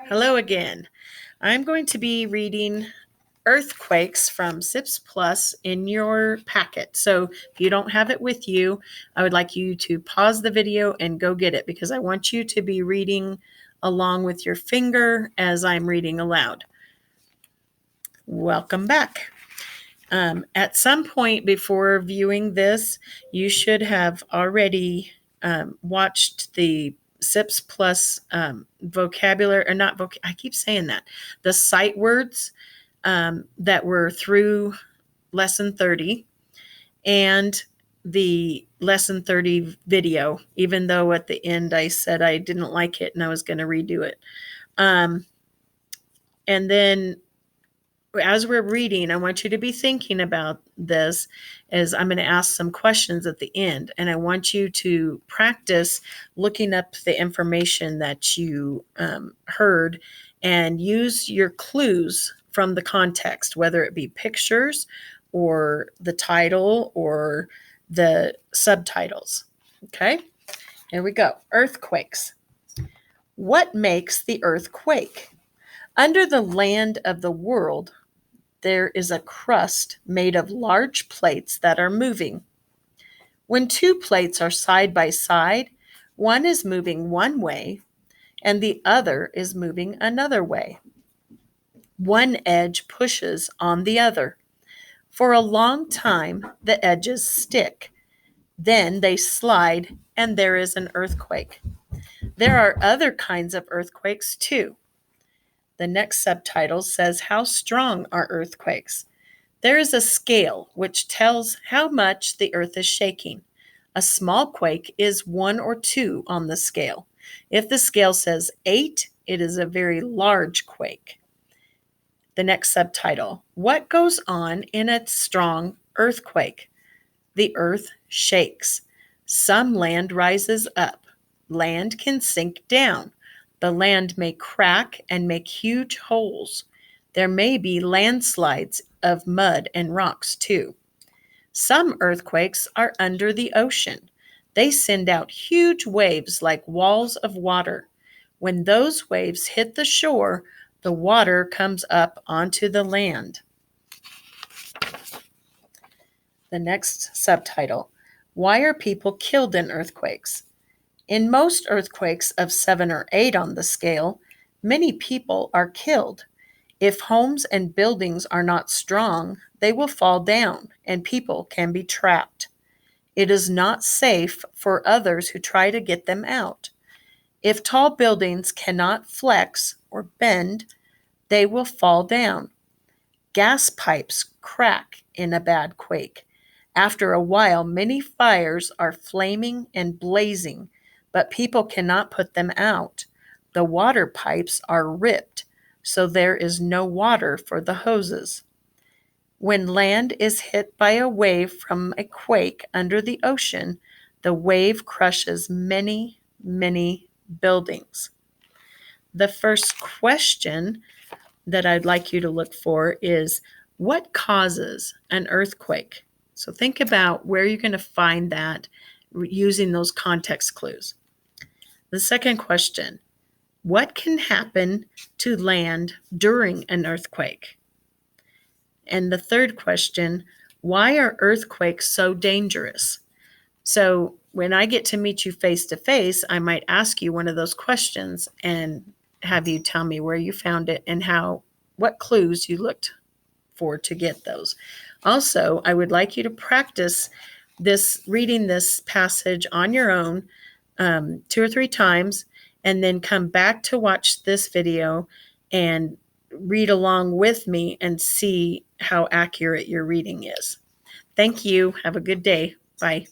Hello again. I'm going to be reading Earthquakes from SIPPS Plus in your packet. So if you don't have it with you, I would like you to pause the video and go get it because I want you to be reading along with your finger as I'm reading aloud. Welcome back. At some point before viewing this, you should have already watched the SIPPS Plus vocabulary, or not I keep saying that, the sight words that were through lesson 30 and the lesson 30 video, even though at the end I said I didn't like it and I was going to redo it. And then as we're reading, I want you to be thinking about this as I'm going to ask some questions at the end. And I want you to practice looking up the information that you heard and use your clues from the context, whether it be pictures or the title or the subtitles. Okay, here we go. Earthquakes. What makes the earth quake? Under the land of the world, there is a crust made of large plates that are moving. When two plates are side by side, one is moving one way and the other is moving another way. One edge pushes on the other. For a long time, the edges stick. Then they slide and there is an earthquake. There are other kinds of earthquakes too. The next subtitle says, How strong are earthquakes? There is a scale which tells how much the earth is shaking. A small quake is 1 or 2 on the scale. If the scale says 8, it is a very large quake. The next subtitle, What goes on in a strong earthquake? The earth shakes. Some land rises up. Land can sink down. The land may crack and make huge holes. There may be landslides of mud and rocks too. Some earthquakes are under the ocean. They send out huge waves like walls of water. When those waves hit the shore, the water comes up onto the land. The next subtitle, Why are people killed in earthquakes? In most earthquakes of 7 or 8 on the scale, many people are killed. If homes and buildings are not strong, they will fall down and people can be trapped. It is not safe for others who try to get them out. If tall buildings cannot flex or bend, they will fall down. Gas pipes crack in a bad quake. After a while, many fires are flaming and blazing, but people cannot put them out. The water pipes are ripped, so there is no water for the hoses. When land is hit by a wave from a quake under the ocean, the wave crushes many, many buildings. The first question that I'd like you to look for is, what causes an earthquake? So think about where you're going to find that using those context clues. The second question, what can happen to land during an earthquake? And the third question, why are earthquakes so dangerous? So when I get to meet you face to face, I might ask you one of those questions and have you tell me where you found it and what clues you looked for to get those. Also, I would like you to practice reading this passage on your own 2 or 3 times, and then come back to watch this video and read along with me and see how accurate your reading is. Thank you. Have a good day. Bye.